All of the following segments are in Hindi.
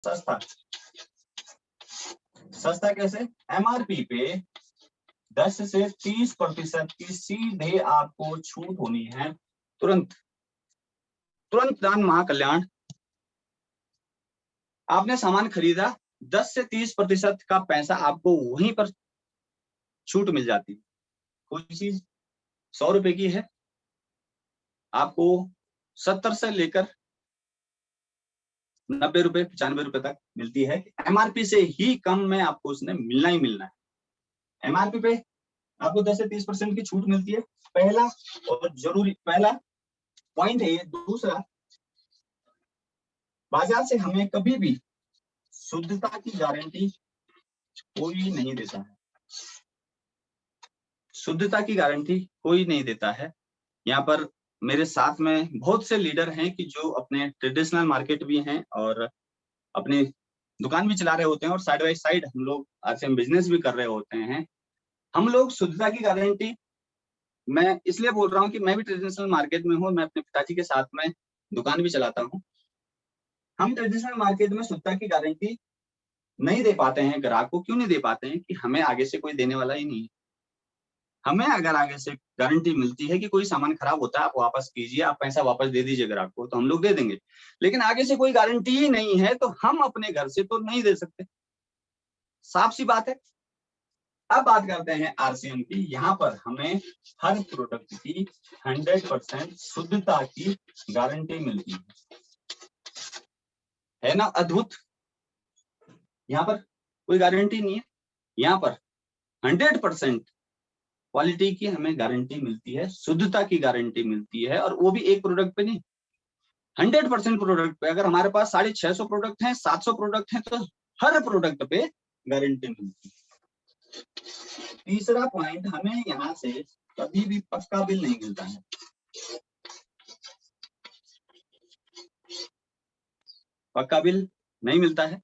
सस्ता। सस्ता कैसे? एमआरपी पे 10 से 30% की सीधे आपको छूट होनी है तुरंत। तुरंत दान महाकल्याण। आपने सामान खरीदा, 10 से 30% का पैसा आपको वहीं पर छूट मिल जाती है। कोई चीज 100 रुपए की है, आपको 70 से लेकर 90 रुपए 95 रुपए तक मिलती है। एमआरपी से ही कम में आपको उसने मिलना ही मिलना है। एमआरपी पे आपको 10 से 30% की छूट मिलती है। पहला और जरूरी पहला पॉइंट है ये। दूसरा, बाजार से हमें कभी भी शुद्धता की गारंटी कोई नहीं देता है। शुद्धता की गारंटी कोई नहीं देता है। यहाँ पर मेरे साथ में बहुत से लीडर हैं कि जो अपने ट्रेडिशनल मार्केट भी हैं और अपनी दुकान भी चला रहे होते हैं और साइड बाय साइड हम लोग आरसीएम बिजनेस भी कर रहे होते हैं। हम लोग शुद्धता की गारंटी, मैं इसलिए बोल रहा हूँ कि मैं भी ट्रेडिशनल मार्केट में हूँ, मैं अपने पिताजी के साथ में दुकान भी चलाता हूँ। हम ट्रेडिशनल मार्केट में शुद्धता की गारंटी नहीं दे पाते हैं ग्राहक को। क्यों नहीं दे पाते हैं? कि हमें आगे से कोई देने वाला ही नहीं है। हमें अगर आगे से गारंटी मिलती है कि कोई सामान खराब होता है, आप वापस कीजिए, आप पैसा वापस दे दीजिए ग्राहक को, तो हम लोग दे देंगे। लेकिन आगे से कोई गारंटी ही नहीं है तो हम अपने घर से तो नहीं दे सकते। साफ सी बात है। अब बात करते हैं आरसीएम की। यहाँ पर हमें हर प्रोडक्ट की 100% शुद्धता की गारंटी मिलती है ना? अद्भुत। यहाँ पर कोई गारंटी नहीं है, यहाँ पर 100% क्वालिटी की हमें गारंटी मिलती है, शुद्धता की गारंटी मिलती है। और वो भी एक प्रोडक्ट पे नहीं, 100% प्रोडक्ट पे। अगर हमारे पास 650 प्रोडक्ट हैं, 700 प्रोडक्ट हैं, तो हर प्रोडक्ट पे गारंटी मिलती है। तीसरा पॉइंट, हमें यहाँ से कभी भी पक्का बिल नहीं मिलता है। पक्का बिल नहीं मिलता है।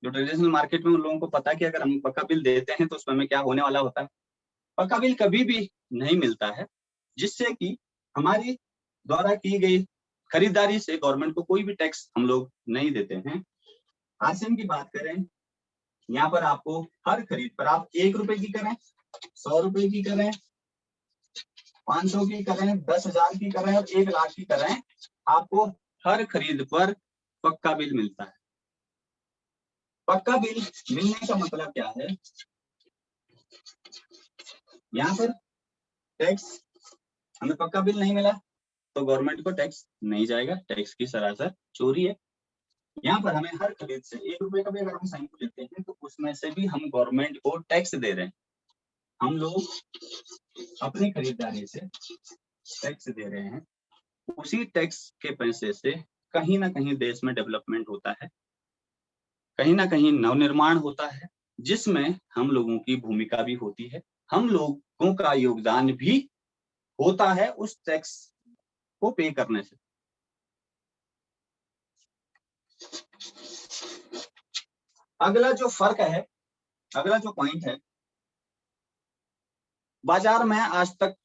जो ट्रेडिशनल मार्केट में उन लोगों को पता है कि अगर हम पक्का बिल देते हैं तो उसमें हमें क्या होने वाला होता है। पक्का बिल कभी भी नहीं मिलता है, जिससे कि हमारी द्वारा की गई खरीदारी से गवर्नमेंट को कोई भी टैक्स हम लोग नहीं देते हैं। आरसीएम की बात करें, यहाँ पर आपको हर खरीद पर, आप 1 रुपए की करें, 100 रुपए की करें, 500 की करें, 10,000 की करें और 1 लाख की करें, आपको हर खरीद पर पक्का बिल मिलता है। पक्का बिल मिलने का मतलब क्या है? यहाँ पर टैक्स, हमें पक्का बिल नहीं मिला तो गवर्नमेंट को टैक्स नहीं जाएगा। टैक्स की सरासर चोरी है। यहाँ पर हमें हर खरीद से 1 रुपए का भी अगर हम साइन लेते हैं तो उसमें से भी हम गवर्नमेंट को टैक्स दे रहे हैं। हम लोग अपनी खरीदारी से टैक्स दे रहे हैं। उसी टैक्स के पैसे से कहीं ना कहीं देश में डेवलपमेंट होता है, कहीं ना कहीं नवनिर्माण होता है, जिसमें हम लोगों की भूमिका भी होती है, हम लोगों का योगदान भी होता है उस टैक्स को पे करने से। अगला जो फर्क है, अगला जो पॉइंट है, बाजार में आज तक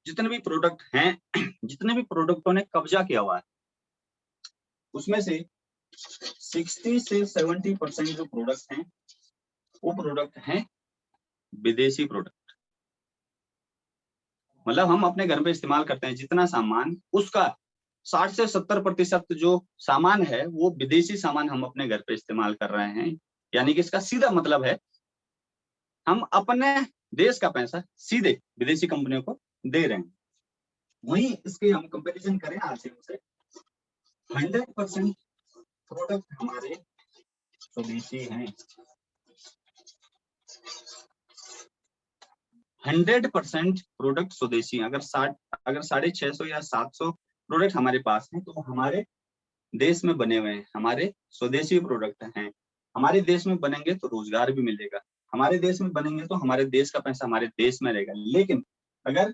जितने भी प्रोडक्ट हैं, जितने भी प्रोडक्टों ने कब्जा किया हुआ है, उसमें से 60 से 70% जो प्रोडक्ट हैं वो प्रोडक्ट हैं विदेशी प्रोडक्ट। मतलब हम अपने घर में इस्तेमाल करते हैं जितना सामान, उसका 60 से 70% जो सामान है वो विदेशी सामान हम अपने घर पे इस्तेमाल कर रहे हैं। यानी कि इसका सीधा मतलब है हम अपने देश का पैसा सीधे विदेशी कंपनियों को दे रहे हैं। वहीं इसके हम कंपैरिजन करें आरसीएम से, 100% प्रोडक्ट हमारे स्वदेशी हैं। 100% प्रोडक्ट स्वदेशी। अगर 650 या 700 प्रोडक्ट हमारे पास हैं तो हमारे देश में बने हुए हैं, हमारे स्वदेशी प्रोडक्ट हैं। हमारे देश में बनेंगे तो रोजगार भी मिलेगा, हमारे देश में बनेंगे तो हमारे देश का पैसा हमारे देश में रहेगा। लेकिन अगर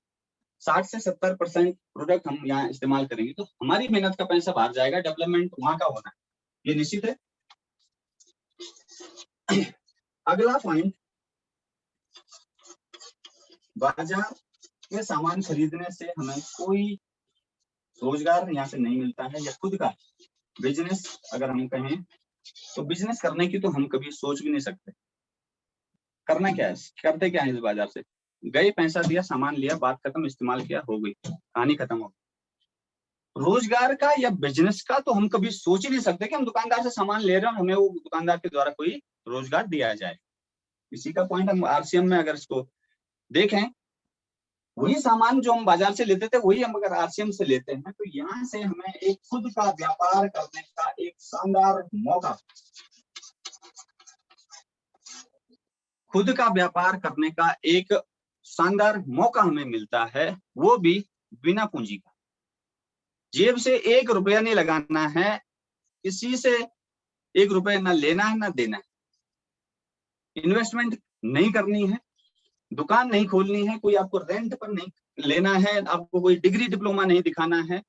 60 से 70% प्रोडक्ट हम यहाँ इस्तेमाल करेंगे तो हमारी मेहनत का पैसा बाहर जाएगा, डेवलपमेंट वहां का होना है, ये निश्चित है। अगला पॉइंट, बाजार में सामान खरीदने से हमें कोई रोजगार यहाँ से नहीं मिलता है, या खुद का बिजनेस अगर हम कहें तो बिजनेस करने की तो हम कभी सोच भी नहीं सकते। करना क्या है, करते क्या है इस बाजार से, गए, पैसा दिया, सामान लिया, बात खत्म, इस्तेमाल किया, हो गई, कहानी खत्म हो गई। रोजगार का या बिजनेस का तो हम कभी सोच ही नहीं सकते कि हम दुकानदार से सामान ले रहे हैं और हमें वो दुकानदार के द्वारा कोई रोजगार दिया जाए। इसी का पॉइंट हम आरसीएम में अगर इसको देखें, वही सामान जो हम बाजार से लेते थे वही हम अगर आरसीएम से लेते हैं, तो यहाँ से हमें एक खुद का व्यापार करने का एक शानदार मौका, खुद का व्यापार करने का एक शानदार मौका हमें मिलता है, वो भी बिना पूंजी का। जेब से 1 रुपया नहीं लगाना है, किसी से 1 रुपया ना लेना है ना देना है, इन्वेस्टमेंट नहीं करनी है, दुकान नहीं खोलनी है, कोई आपको रेंट पर नहीं लेना है, आपको कोई डिग्री डिप्लोमा नहीं दिखाना है,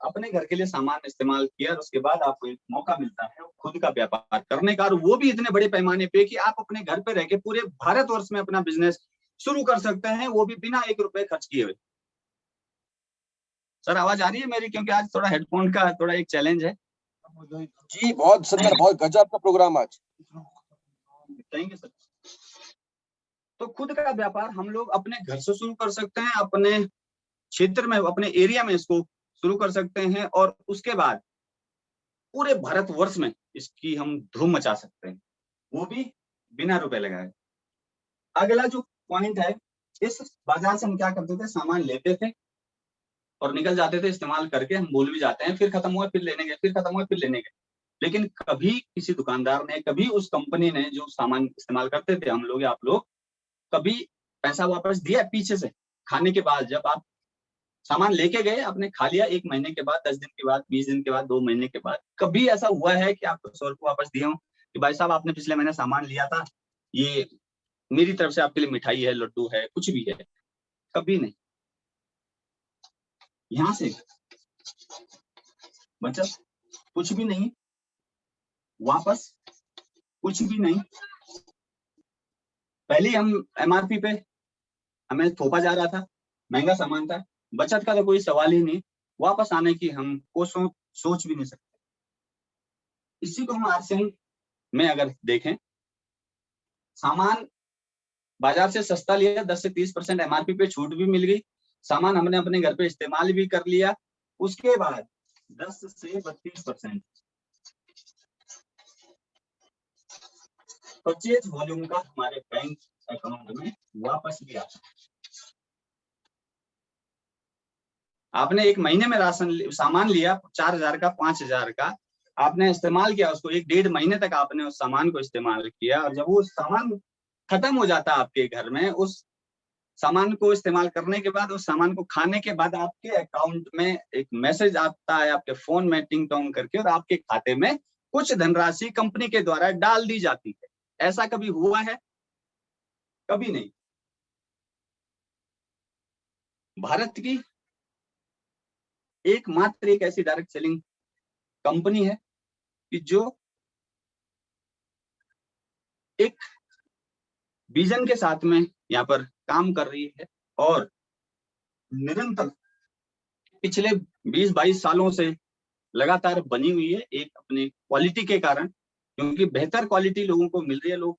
अपने घर के लिए सामान इस्तेमाल किया और उसके बाद आपको एक मौका मिलता है खुद का व्यापार करने का, और वो भी इतने बड़े पैमाने पे कि आप अपने घर पे रह के पूरे भारतवर्ष में अपना बिजनेस शुरू कर सकते हैं, वो भी बिना 1 रुपए खर्च किए हुए। सर आवाज आ रही है मेरी? क्योंकि आज थोड़ा हेडफोन का थोड़ा एक चैलेंज है। जी बहुत सुंदर, बहुत गजब का प्रोग्राम आज। Thank you sir. तो खुद का व्यापार हम लोग अपने घर से शुरू कर सकते हैं, अपने क्षेत्र में, अपने एरिया में इसको शुरू कर सकते हैं, और उसके बाद पूरे भारतवर्ष में इसकी हम धूम मचा सकते हैं, वो भी बिना रुपए लगाए। अगला जो पॉइंट है, इस बाजार से हम क्या करते थे, सामान लेते थे और निकल जाते थे, इस्तेमाल करके हम भूल भी जाते हैं, फिर खत्म हुआ फिर लेने गए, फिर खत्म हुआ फिर लेने गए। लेकिन कभी किसी दुकानदार ने, कभी उस कंपनी ने जो सामान इस्तेमाल करते थे हम लोग या आप लोग, कभी पैसा वापस दिया पीछे से? खाने के बाद जब आप सामान लेके गए, आपने खा लिया, 1 महीने के बाद, 10 दिन के बाद, 20 दिन के बाद, 2 महीने के बाद, कभी ऐसा हुआ है कि आपको 100 रुपये वापस दिए हो कि भाई साहब आपने पिछले महीने सामान लिया था, ये मेरी तरफ से आपके लिए मिठाई है, लड्डू है, कुछ भी है? कभी नहीं। यहाँ से बचत कुछ भी नहीं, वापस कुछ भी नहीं। पहले हम एमआरपी पे हमें थोपा जा रहा था, महंगा सामान था, बचत का तो कोई सवाल ही नहीं, वापस आने की हम कोसों सोच भी नहीं सकते। इसी को हम आरसीएम में अगर देखें, सामान बाजार से सस्ता लिया, 10 से 30% एमआरपी पे छूट भी मिल गई, सामान हमने अपने घर पे इस्तेमाल भी कर लिया, उसके बाद 10 से 32% परचेज वॉल्यूम का हमारे बैंक अकाउंट में वापस भी आता है। आपने 1 महीने में सामान लिया 4000 का, 5000 का, आपने इस्तेमाल किया उसको, 1-1.5 महीने तक आपने उस सामान को इस्तेमाल किया, और जब वो सामान खत्म हो जाता है आपके घर में, उस सामान को इस्तेमाल करने के बाद, उस सामान को खाने के बाद, आपके अकाउंट में एक मैसेज आता है आपके फोन में टिंग टोंग करके, और आपके खाते में कुछ धनराशि कंपनी के द्वारा डाल दी जाती है। ऐसा कभी हुआ है? कभी नहीं। भारत की एकमात्र एक ऐसी डायरेक्ट सेलिंग कंपनी है कि जो एक विजन के साथ में यहाँ पर काम कर रही है, और निरंतर पिछले 20-22 सालों से लगातार बनी हुई है, एक अपने क्वालिटी के कारण, क्योंकि बेहतर क्वालिटी लोगों को मिल रही है। लोग